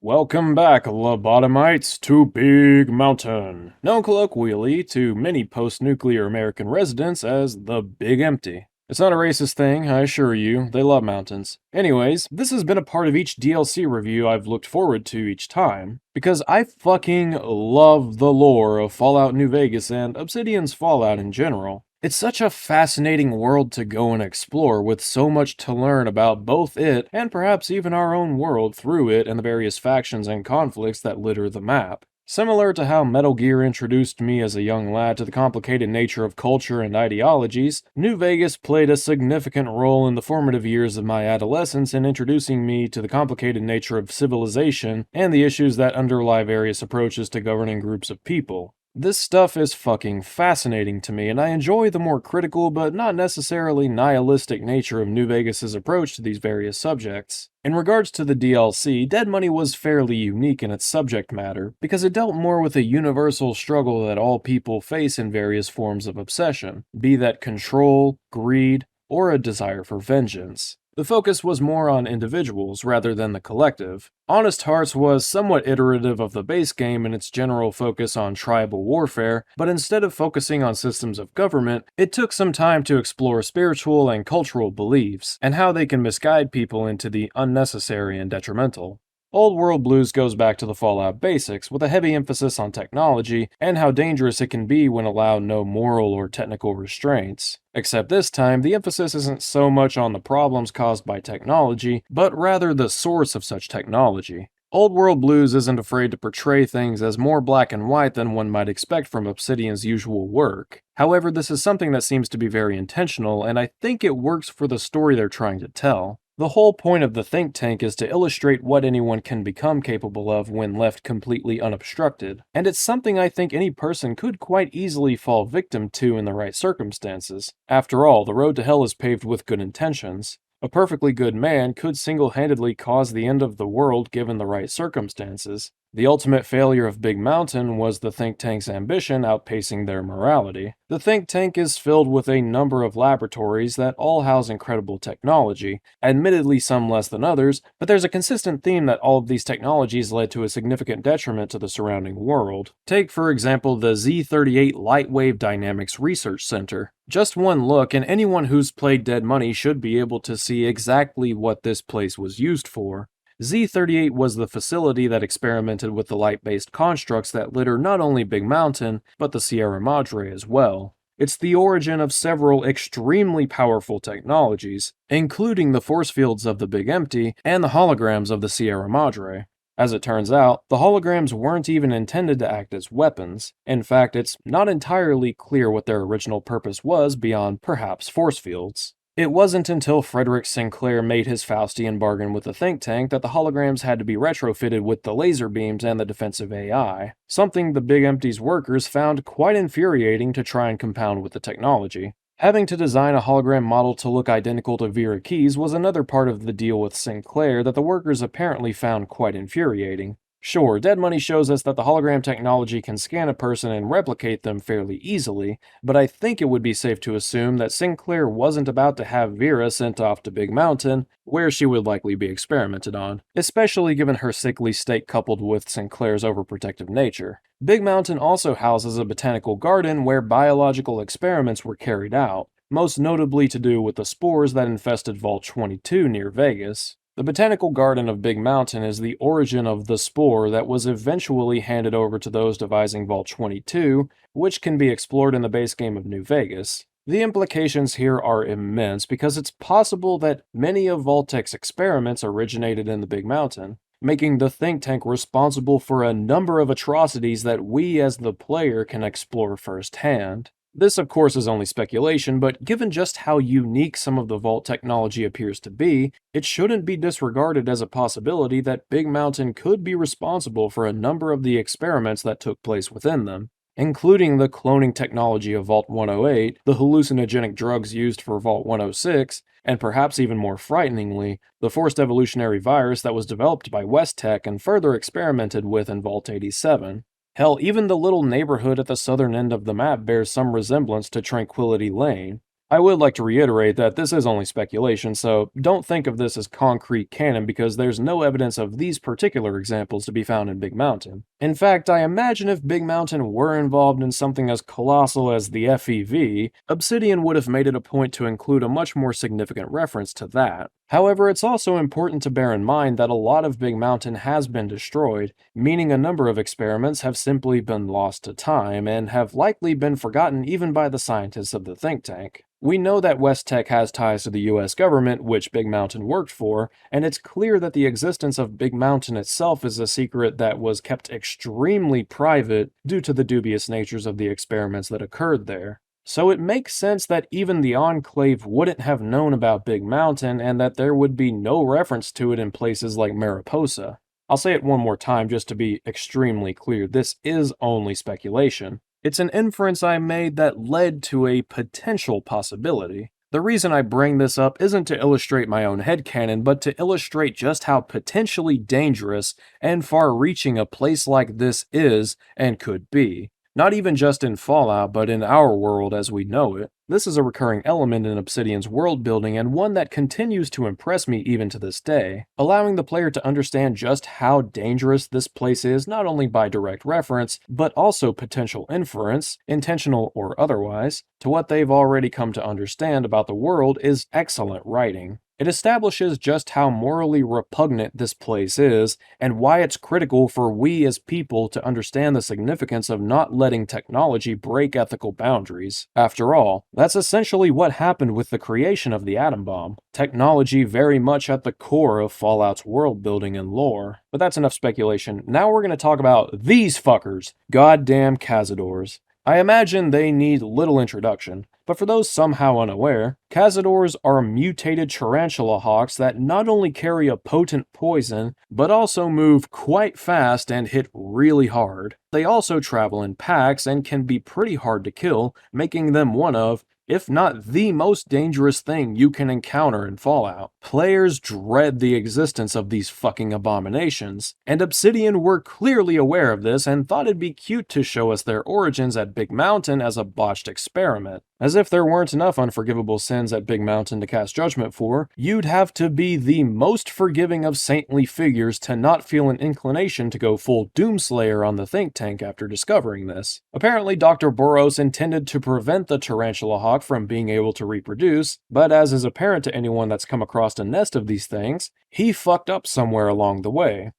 Welcome back, lobotomites, to Big Mountain, known colloquially to many post-nuclear American residents as the Big Empty. It's not a racist thing, I assure you, they love mountains. Anyways, this has been a part of each DLC review I've looked forward to each time, because I fucking love the lore of Fallout New Vegas and Obsidian's Fallout in general. It's such a fascinating world to go and explore, with so much to learn about both it and perhaps even our own world through it and the various factions and conflicts that litter the map. Similar to how Metal Gear introduced me as a young lad to the complicated nature of culture and ideologies, New Vegas played a significant role in the formative years of my adolescence in introducing me to the complicated nature of civilization and the issues that underlie various approaches to governing groups of people. This stuff is fucking fascinating to me, and I enjoy the more critical but not necessarily nihilistic nature of New Vegas's approach to these various subjects. In regards to the DLC, Dead Money was fairly unique in its subject matter, because it dealt more with a universal struggle that all people face in various forms of obsession, be that control, greed, or a desire for vengeance. The focus was more on individuals rather than the collective. Honest Hearts was somewhat iterative of the base game in its general focus on tribal warfare, but instead of focusing on systems of government, it took some time to explore spiritual and cultural beliefs, and how they can misguide people into the unnecessary and detrimental. Old World Blues goes back to the Fallout basics, with a heavy emphasis on technology and how dangerous it can be when allowed no moral or technical restraints. Except this time, the emphasis isn't so much on the problems caused by technology, but rather the source of such technology. Old World Blues isn't afraid to portray things as more black and white than one might expect from Obsidian's usual work. However, this is something that seems to be very intentional, and I think it works for the story they're trying to tell. The whole point of the think tank is to illustrate what anyone can become capable of when left completely unobstructed, and it's something I think any person could quite easily fall victim to in the right circumstances. After all, the road to hell is paved with good intentions. A perfectly good man could single-handedly cause the end of the world given the right circumstances. The ultimate failure of Big Mountain was the think tank's ambition outpacing their morality. The think tank is filled with a number of laboratories that all house incredible technology, admittedly some less than others, but there's a consistent theme that all of these technologies led to a significant detriment to the surrounding world. Take, for example, the Z38 Lightwave Dynamics Research Center. Just one look, and anyone who's played Dead Money should be able to see exactly what this place was used for. Z38 was the facility that experimented with the light-based constructs that litter not only Big Mountain, but the Sierra Madre as well. It's the origin of several extremely powerful technologies, including the force fields of the Big Empty and the holograms of the Sierra Madre. As it turns out, the holograms weren't even intended to act as weapons. In fact, it's not entirely clear what their original purpose was beyond perhaps force fields. It wasn't until Frederick Sinclair made his Faustian bargain with the think tank that the holograms had to be retrofitted with the laser beams and the defensive AI, something the Big Empty's workers found quite infuriating to try and compound with the technology. Having to design a hologram model to look identical to Vera Keyes was another part of the deal with Sinclair that the workers apparently found quite infuriating. Sure, Dead Money shows us that the hologram technology can scan a person and replicate them fairly easily, but I think it would be safe to assume that Sinclair wasn't about to have Vera sent off to Big Mountain, where she would likely be experimented on, especially given her sickly state coupled with Sinclair's overprotective nature. Big Mountain also houses a botanical garden where biological experiments were carried out, most notably to do with the spores that infested Vault 22 near Vegas. The Botanical Garden of Big Mountain is the origin of the spore that was eventually handed over to those devising Vault 22, which can be explored in the base game of New Vegas. The implications here are immense because it's possible that many of Vault-Tech's experiments originated in the Big Mountain, making the think tank responsible for a number of atrocities that we as the player can explore firsthand. This, of course, is only speculation, but given just how unique some of the Vault technology appears to be, it shouldn't be disregarded as a possibility that Big Mountain could be responsible for a number of the experiments that took place within them, including the cloning technology of Vault 108, the hallucinogenic drugs used for Vault 106, and perhaps even more frighteningly, the forced evolutionary virus that was developed by West Tech and further experimented with in Vault 87. Hell, even the little neighborhood at the southern end of the map bears some resemblance to Tranquility Lane. I would like to reiterate that this is only speculation, so don't think of this as concrete canon because there's no evidence of these particular examples to be found in Big Mountain. In fact, I imagine if Big Mountain were involved in something as colossal as the FEV, Obsidian would have made it a point to include a much more significant reference to that. However, it's also important to bear in mind that a lot of Big Mountain has been destroyed, meaning a number of experiments have simply been lost to time and have likely been forgotten even by the scientists of the think tank. We know that West Tech has ties to the US government, which Big Mountain worked for, and it's clear that the existence of Big Mountain itself is a secret that was kept extremely private due to the dubious natures of the experiments that occurred there. So it makes sense that even the Enclave wouldn't have known about Big Mountain and that there would be no reference to it in places like Mariposa. I'll say it one more time just to be extremely clear, this is only speculation. It's an inference I made that led to a potential possibility. The reason I bring this up isn't to illustrate my own headcanon, but to illustrate just how potentially dangerous and far-reaching a place like this is and could be. Not even just in Fallout, but in our world as we know it. This is a recurring element in Obsidian's world building and one that continues to impress me even to this day, allowing the player to understand just how dangerous this place is not only by direct reference, but also potential inference, intentional or otherwise, to what they've already come to understand about the world is excellent writing. It establishes just how morally repugnant this place is, and why it's critical for we as people to understand the significance of not letting technology break ethical boundaries. After all, that's essentially what happened with the creation of the atom bomb. Technology very much at the core of Fallout's world building and lore. But that's enough speculation. Now we're going to talk about these fuckers, goddamn Kazadors. I imagine they need little introduction, but for those somehow unaware, Kazadors are mutated tarantula hawks that not only carry a potent poison, but also move quite fast and hit really hard. They also travel in packs and can be pretty hard to kill, making them one of, if not the most dangerous thing you can encounter in Fallout. Players dread the existence of these fucking abominations, and Obsidian were clearly aware of this and thought it'd be cute to show us their origins at Big Mountain as a botched experiment. As if there weren't enough unforgivable sins at Big Mountain to cast judgment for, you'd have to be the most forgiving of saintly figures to not feel an inclination to go full Doomslayer on the think tank after discovering this. Apparently, Dr. Boros intended to prevent the tarantula hawk from being able to reproduce, but as is apparent to anyone that's come across a nest of these things, he fucked up somewhere along the way.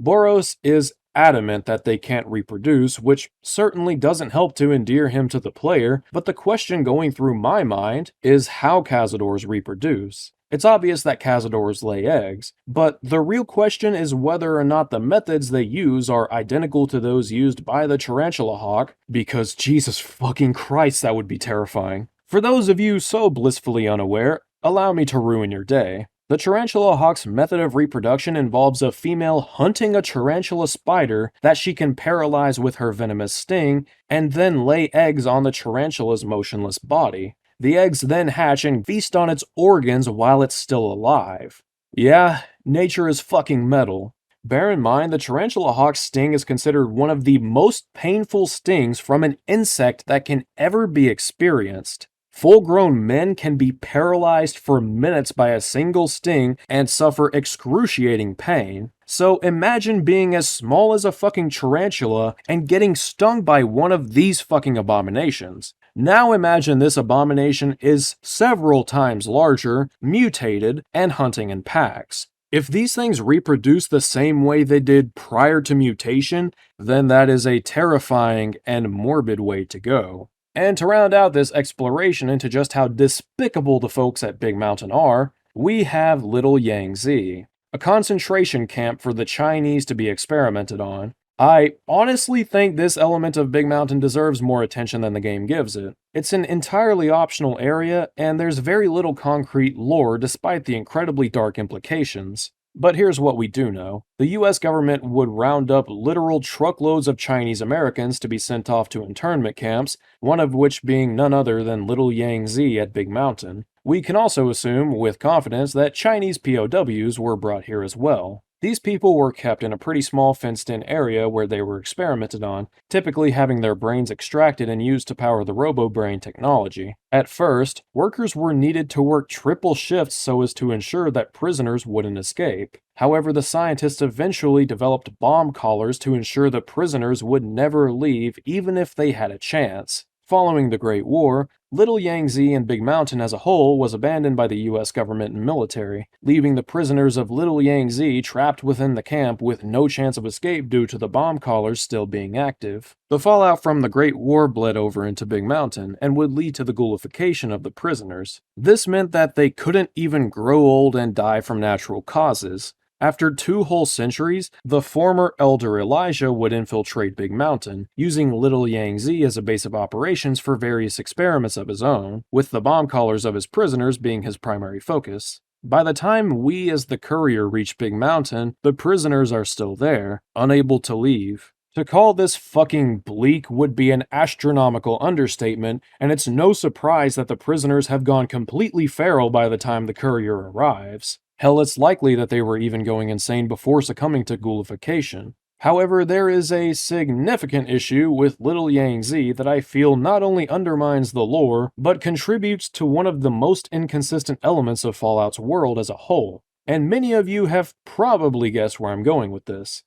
Boros is adamant that they can't reproduce, which certainly doesn't help to endear him to the player, but the question going through my mind is how Kazadors reproduce. It's obvious that Kazadors lay eggs, but the real question is whether or not the methods they use are identical to those used by the tarantula hawk, because Jesus fucking Christ, that would be terrifying. For those of you so blissfully unaware, allow me to ruin your day. The tarantula hawk's method of reproduction involves a female hunting a tarantula spider that she can paralyze with her venomous sting, and then lay eggs on the tarantula's motionless body. The eggs then hatch and feast on its organs while it's still alive. Yeah, nature is fucking metal. Bear in mind, the tarantula hawk's sting is considered one of the most painful stings from an insect that can ever be experienced. Full-grown men can be paralyzed for minutes by a single sting and suffer excruciating pain. So imagine being as small as a fucking tarantula and getting stung by one of these fucking abominations. Now imagine this abomination is several times larger, mutated, and hunting in packs. If these things reproduce the same way they did prior to mutation, then that is a terrifying and morbid way to go. And to round out this exploration into just how despicable the folks at Big Mountain are, we have Little Yangzi, a concentration camp for the Chinese to be experimented on. I honestly think this element of Big Mountain deserves more attention than the game gives it. It's an entirely optional area, and there's very little concrete lore despite the incredibly dark implications. But here's what we do know. The US government would round up literal truckloads of Chinese Americans to be sent off to internment camps, one of which being none other than Little Yangzi at Big Mountain. We can also assume, with confidence, that Chinese POWs were brought here as well. These people were kept in a pretty small fenced-in area where they were experimented on, typically having their brains extracted and used to power the robo-brain technology. At first, workers were needed to work triple shifts so as to ensure that prisoners wouldn't escape. However, the scientists eventually developed bomb collars to ensure the prisoners would never leave even if they had a chance. Following the Great War, Little Yangzi and Big Mountain as a whole was abandoned by the US government and military, leaving the prisoners of Little Yangzi trapped within the camp with no chance of escape due to the bomb collars still being active. The fallout from the Great War bled over into Big Mountain and would lead to the ghoulification of the prisoners. This meant that they couldn't even grow old and die from natural causes. After 2 whole centuries, the former Elder Elijah would infiltrate Big Mountain, using Little Yangzi as a base of operations for various experiments of his own, with the bomb collars of his prisoners being his primary focus. By the time we as the Courier reach Big Mountain, the prisoners are still there, unable to leave. To call this fucking bleak would be an astronomical understatement, and it's no surprise that the prisoners have gone completely feral by the time the Courier arrives. Hell, it's likely that they were even going insane before succumbing to ghoulification. However, there is a significant issue with Little Yangzi that I feel not only undermines the lore, but contributes to one of the most inconsistent elements of Fallout's world as a whole. And many of you have probably guessed where I'm going with this.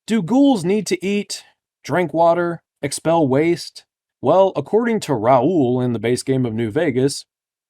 Do ghouls need to eat, drink water, expel waste? Well, according to Raoul in the base game of New Vegas,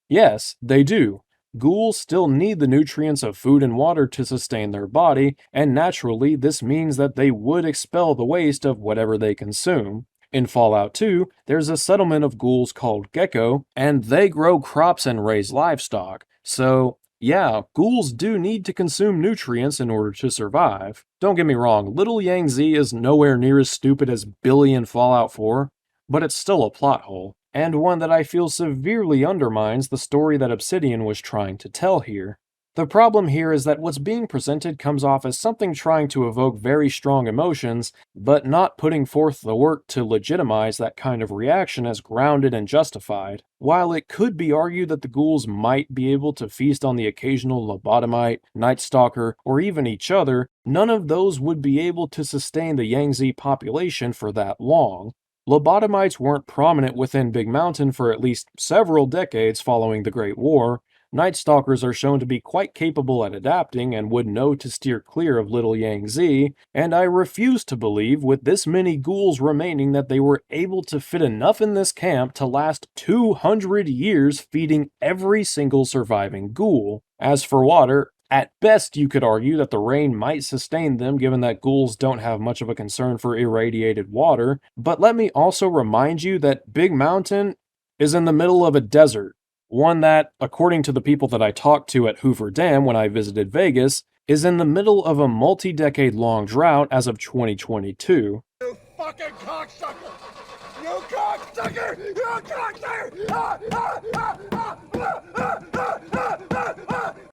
yes, they do. Ghouls still need the nutrients of food and water to sustain their body, and naturally, this means that they would expel the waste of whatever they consume. In Fallout 2, there's a settlement of ghouls called Gecko, and they grow crops and raise livestock. So, yeah, ghouls do need to consume nutrients in order to survive. Don't get me wrong, Little Yangzi is nowhere near as stupid as Billy in Fallout 4, but it's still a plot hole, and one that I feel severely undermines the story that Obsidian was trying to tell here. The problem here is that what's being presented comes off as something trying to evoke very strong emotions, but not putting forth the work to legitimize that kind of reaction as grounded and justified. While it could be argued that the ghouls might be able to feast on the occasional lobotomite, night stalker, or even each other, none of those would be able to sustain the Yangtze population for that long. Lobotomites weren't prominent within Big Mountain for at least several decades following the Great War. Night Stalkers are shown to be quite capable at adapting and would know to steer clear of Little Yangzi, and I refuse to believe with this many ghouls remaining that they were able to fit enough in this camp to last 200 years feeding every single surviving ghoul. As for water, at best you could argue that the rain might sustain them given that ghouls don't have much of a concern for irradiated water, but let me also remind you that Big Mountain is in the middle of a desert. One that, according to the people that I talked to at Hoover Dam when I visited Vegas, is in the middle of a multi-decade long drought as of 2022. You fucking cocksucker! You cocksucker! You cocksucker!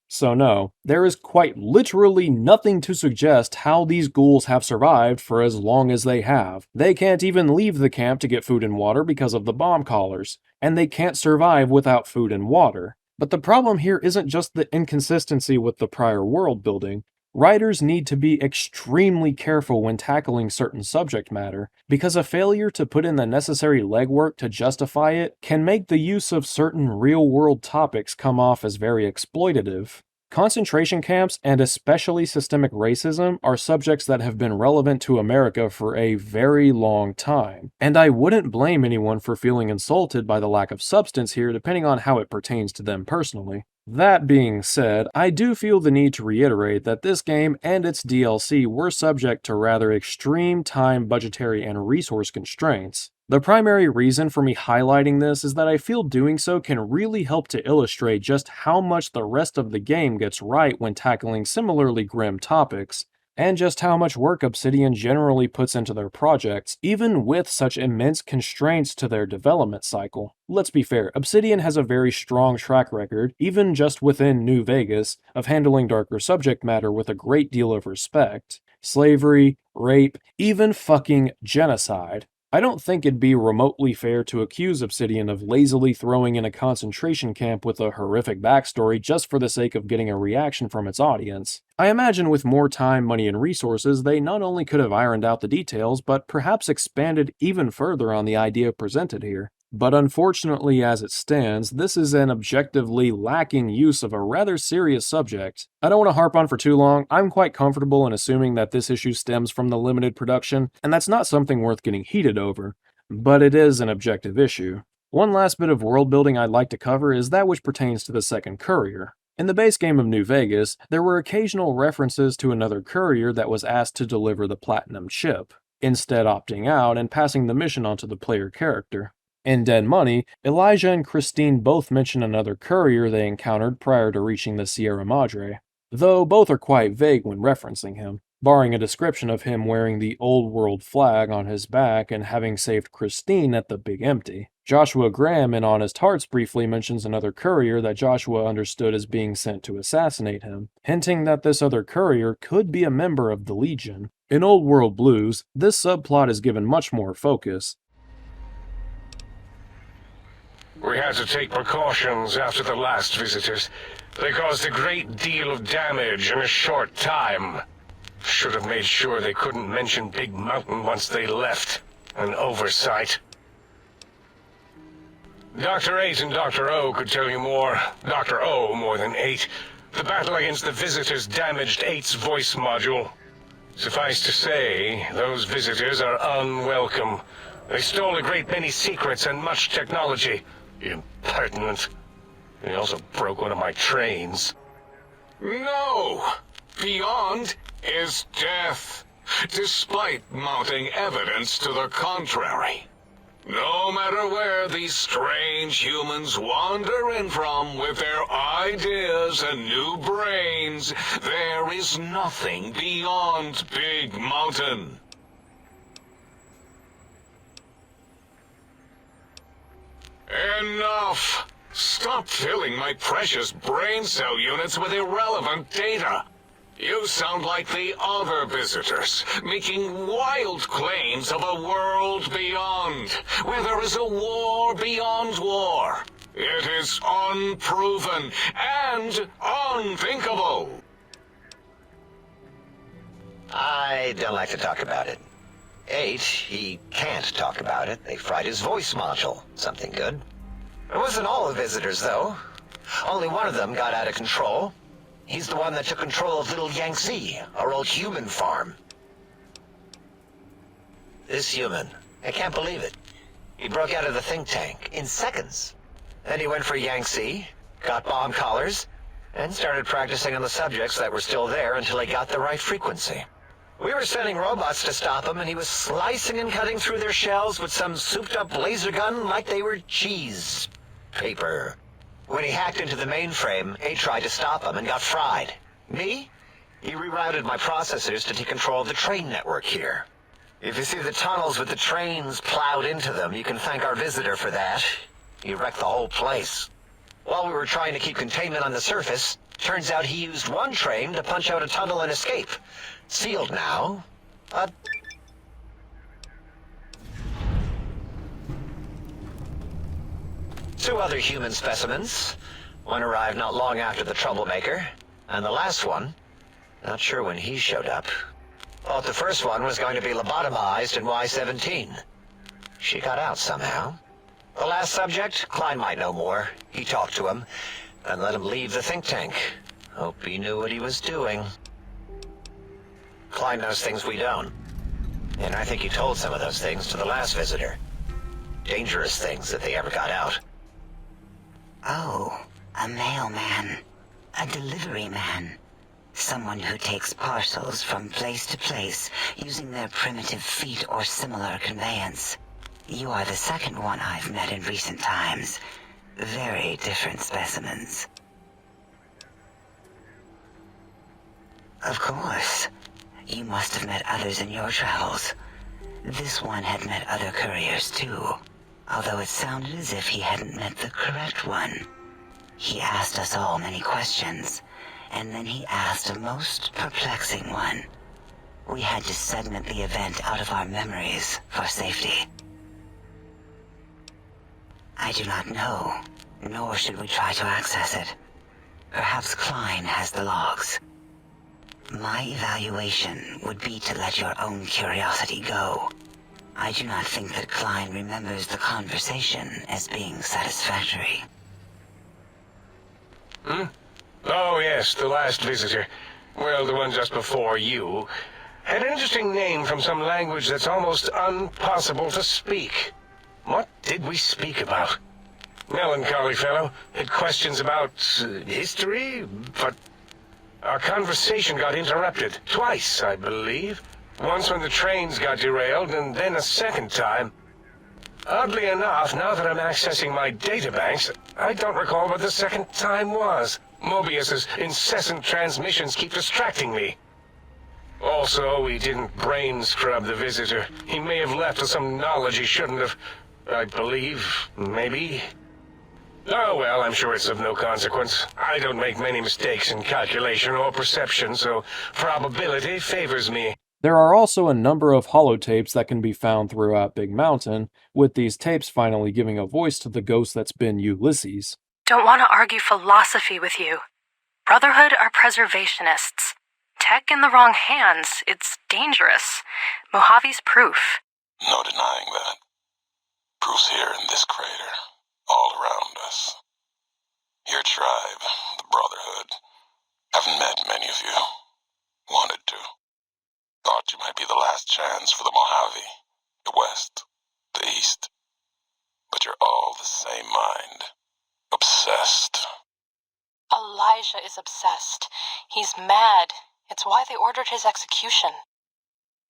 So no, there is quite literally nothing to suggest how these ghouls have survived for as long as they have. They can't even leave the camp to get food and water because of the bomb collars, and they can't survive without food and water. But the problem here isn't just the inconsistency with the prior world building. Writers need to be extremely careful when tackling certain subject matter, because a failure to put in the necessary legwork to justify it can make the use of certain real-world topics come off as very exploitative. Concentration camps, and especially systemic racism, are subjects that have been relevant to America for a very long time, and I wouldn't blame anyone for feeling insulted by the lack of substance here depending on how it pertains to them personally. That being said, I do feel the need to reiterate that this game and its DLC were subject to rather extreme time, budgetary, and resource constraints. The primary reason for me highlighting this is that I feel doing so can really help to illustrate just how much the rest of the game gets right when tackling similarly grim topics, and just how much work Obsidian generally puts into their projects, even with such immense constraints to their development cycle. Let's be fair, Obsidian has a very strong track record, even just within New Vegas, of handling darker subject matter with a great deal of respect. Slavery, rape, even fucking genocide. I don't think it'd be remotely fair to accuse Obsidian of lazily throwing in a concentration camp with a horrific backstory just for the sake of getting a reaction from its audience. I imagine with more time, money, and resources, they not only could have ironed out the details, but perhaps expanded even further on the idea presented here. But unfortunately, as it stands, this is an objectively lacking use of a rather serious subject. I don't want to harp on for too long. I'm quite comfortable in assuming that this issue stems from the limited production, and that's not something worth getting heated over. But it is an objective issue. One last bit of world building I'd like to cover is that which pertains to the Second Courier. In the base game of New Vegas, there were occasional references to another courier that was asked to deliver the Platinum chip, instead opting out and passing the mission onto the player character. In Dead Money, Elijah and Christine both mention another courier they encountered prior to reaching the Sierra Madre, though both are quite vague when referencing him, barring a description of him wearing the Old World flag on his back and having saved Christine at the Big Empty. Joshua Graham in Honest Hearts briefly mentions another courier that Joshua understood as being sent to assassinate him, hinting that this other courier could be a member of the Legion. In Old World Blues, this subplot is given much more focus. We had to take precautions after the last visitors. They caused a great deal of damage in a short time. Should have made sure they couldn't mention Big Mountain once they left. An oversight. Dr. 8 and Dr. O could tell you more. Dr. O more than 8. The battle against the visitors damaged 8's voice module. Suffice to say, those visitors are unwelcome. They stole a great many secrets and much technology. Impertinent. They also broke one of my trains. No! Beyond is death, despite mounting evidence to the contrary. No matter where these strange humans wander in from with their ideas and new brains, there is nothing beyond Big Mountain. Enough! Stop filling my precious brain cell units with irrelevant data. You sound like the other visitors, making wild claims of a world beyond, where there is a war beyond war. It is unproven and unthinkable. I don't like to talk about it. 8, he can't talk about it. They fried his voice module. Something good. It wasn't all the visitors, though. Only one of them got out of control. He's the one that took control of little Yangzi, our old human farm. This human, I can't believe it. He broke out of the think tank in seconds. Then he went for Yangzi, got bomb collars, and started practicing on the subjects that were still there until he got the right frequency. We were sending robots to stop him, and he was slicing and cutting through their shells with some souped-up laser gun like they were cheese paper. When he hacked into the mainframe, 8 tried to stop him and got fried. Me? He rerouted my processors to take control of the train network here. If you see the tunnels with the trains plowed into them, you can thank our visitor for that. He wrecked the whole place. While we were trying to keep containment on the surface, turns out he used one train to punch out a tunnel and escape. Sealed now, but... Two other human specimens. One arrived not long after the troublemaker, and the last one, not sure when he showed up. Thought the first one was going to be lobotomized in Y-17. She got out somehow. The last subject, Klein might know more. He talked to him, and let him leave the think tank. Hope he knew what he was doing. Klein knows things we don't. And I think he told some of those things to the last visitor. Dangerous things if they ever got out. Oh, a mailman. A delivery man. Someone who takes parcels from place to place using their primitive feet or similar conveyance. You are the second one I've met in recent times. Very different specimens. Of course. You must have met others in your travels. This one had met other couriers too, although it sounded as if he hadn't met the correct one. He asked us all many questions, and then he asked a most perplexing one. We had to segment the event out of our memories for safety. I do not know, nor should we try to access it. Perhaps Klein has the logs. My evaluation would be to let your own curiosity go. I do not think that Klein remembers the conversation as being satisfactory. Oh, yes, the last visitor. Well, the one just before you. Had an interesting name from some language that's almost impossible to speak. What did we speak about? Melancholy fellow. Had questions about history, but our conversation got interrupted. Twice, I believe. Once when the trains got derailed, and then a second time. Oddly enough, now that I'm accessing my databanks, I don't recall what the second time was. Mobius's incessant transmissions keep distracting me. Also, we didn't brain scrub the visitor. He may have left with some knowledge he shouldn't have. I believe, maybe. Oh well, I'm sure it's of no consequence. I don't make many mistakes in calculation or perception, so probability favors me. There are also a number of holotapes that can be found throughout Big Mountain, with these tapes finally giving a voice to the ghost that's been Ulysses. Don't want to argue philosophy with you. Brotherhood are preservationists. Tech in the wrong hands, it's dangerous. Mojave's proof. No denying that. Proof's here in this crater, all around us. Your tribe, the Brotherhood, haven't met many of you. Wanted to. Thought you might be the last chance for the Mojave, the West, the East. But you're all the same mind. Obsessed. Elijah is obsessed. He's mad. It's why they ordered his execution.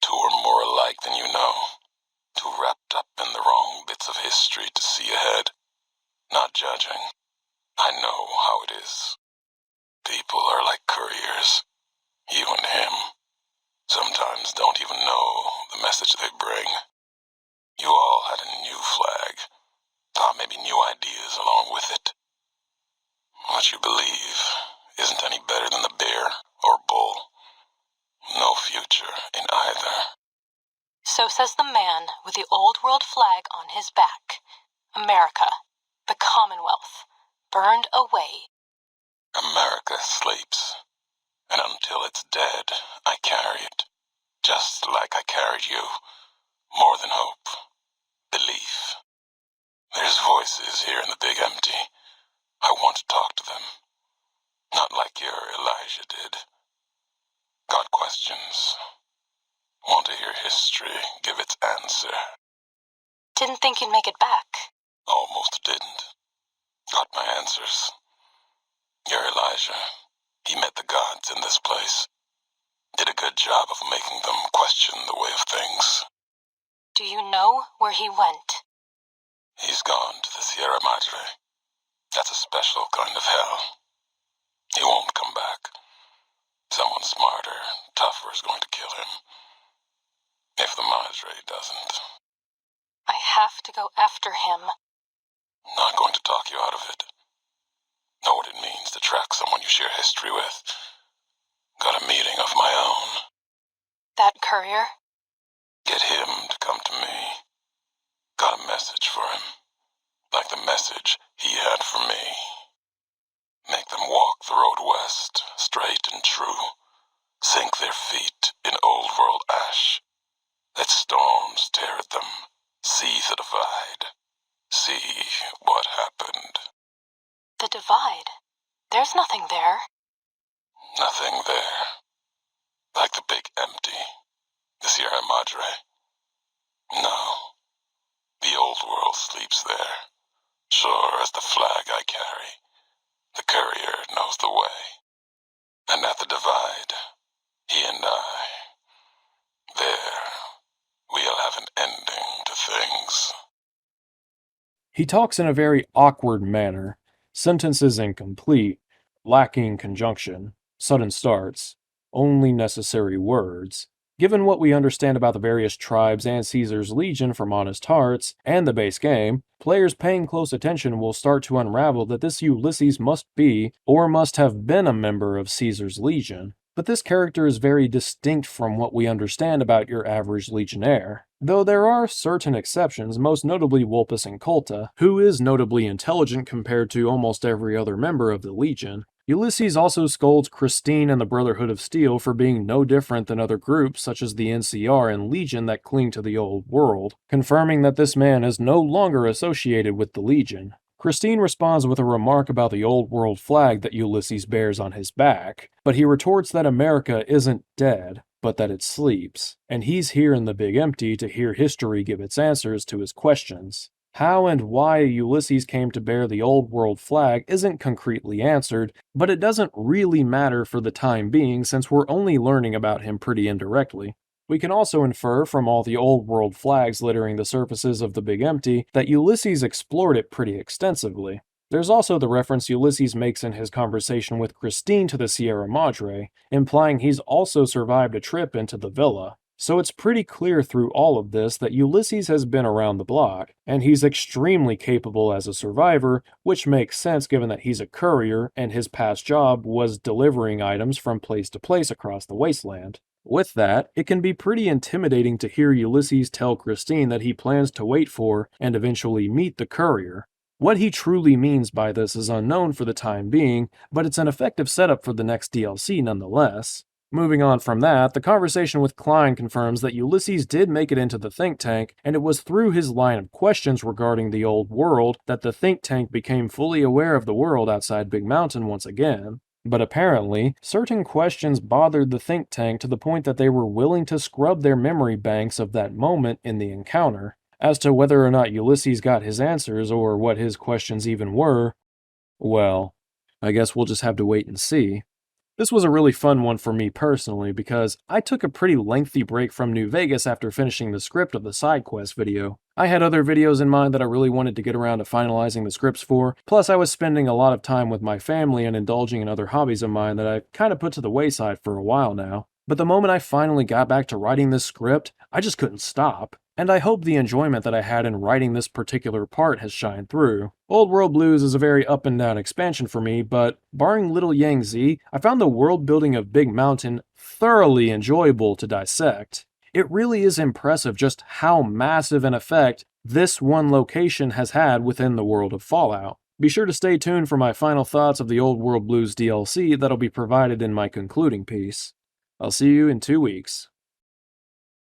Two are more alike than you know. Too wrapped up in the wrong bits of history to see ahead. Not judging. I know how it is. People are like couriers. You and him. Sometimes don't even know the message they bring. You all had a new flag. Thought maybe new ideas along with it. What you believe isn't any better than the bear or bull. No future in either. So says the man with the old world flag on his back. America, the Commonwealth, burned away. America sleeps, and until it's dead, I carry it. Just like I carried you. More than hope. Belief. There's voices here in the big empty. I want to talk to them. Not like your Elijah did. Got questions. Want to hear history give its answer. Didn't think you'd make it back. Almost didn't. Got my answers. Your Elijah. He met the gods in this place. Did a good job of making them question the way of things. Do you know where he went? He's gone to the Sierra Madre. That's a special kind of hell. He won't come back. Someone smarter, tougher is going to kill him. If the Madre doesn't. I have to go after him. Not going to talk you out of it. Know what it means to track someone you share history with. Got a meeting of my own. That courier? Get him to come to me. Got a message for him. Like the message he had for me. Make them walk the road west, straight and true. Sink their feet in old world ash. Let storms tear at them. See the divide. See what happened. The divide? There's nothing there. Nothing there. Like the big empty. The Sierra Madre. No. The old world sleeps there. Sure as the flag I carry. The courier knows the way. And at the divide, he and I, there, we'll have an ending to things. He talks in a very awkward manner, sentences incomplete, lacking conjunction, sudden starts, only necessary words. Given what we understand about the various tribes and Caesar's legion from Honest Hearts, and the base game, players paying close attention will start to unravel that this Ulysses must be, or must have been a member of Caesar's legion. But this character is very distinct from what we understand about your average Legionnaire. Though there are certain exceptions, most notably Wolpus and Colta, who is notably intelligent compared to almost every other member of the Legion. Ulysses also scolds Christine and the Brotherhood of Steel for being no different than other groups such as the NCR and Legion that cling to the old world, confirming that this man is no longer associated with the Legion. Christine responds with a remark about the old world flag that Ulysses bears on his back, but he retorts that America isn't dead, but that it sleeps, and he's here in the Big Empty to hear history give its answers to his questions. How and why Ulysses came to bear the old world flag isn't concretely answered, but it doesn't really matter for the time being since we're only learning about him pretty indirectly. We can also infer from all the old world flags littering the surfaces of the Big Empty that Ulysses explored it pretty extensively. There's also the reference Ulysses makes in his conversation with Christine to the Sierra Madre, implying he's also survived a trip into the villa. So it's pretty clear through all of this that Ulysses has been around the block, and he's extremely capable as a survivor, which makes sense given that he's a courier and his past job was delivering items from place to place across the wasteland. With that, it can be pretty intimidating to hear Ulysses tell Christine that he plans to wait for and eventually meet the courier. What he truly means by this is unknown for the time being, but it's an effective setup for the next DLC nonetheless. Moving on from that, the conversation with Klein confirms that Ulysses did make it into the think tank, and it was through his line of questions regarding the old world that the think tank became fully aware of the world outside Big Mountain once again. But apparently, certain questions bothered the think tank to the point that they were willing to scrub their memory banks of that moment in the encounter. As to whether or not Ulysses got his answers or what his questions even were, well, I guess we'll just have to wait and see. This was a really fun one for me personally because I took a pretty lengthy break from New Vegas after finishing the script of the side quest video. I had other videos in mind that I really wanted to get around to finalizing the scripts for, plus I was spending a lot of time with my family and indulging in other hobbies of mine that I kind of put to the wayside for a while now. But the moment I finally got back to writing this script, I just couldn't stop. And I hope the enjoyment that I had in writing this particular part has shined through. Old World Blues is a very up and down expansion for me, but barring Little Yangzi, I found the world building of Big Mountain thoroughly enjoyable to dissect. It really is impressive just how massive an effect this one location has had within the world of Fallout. Be sure to stay tuned for my final thoughts of the Old World Blues DLC that'll be provided in my concluding piece. I'll see you in 2 weeks.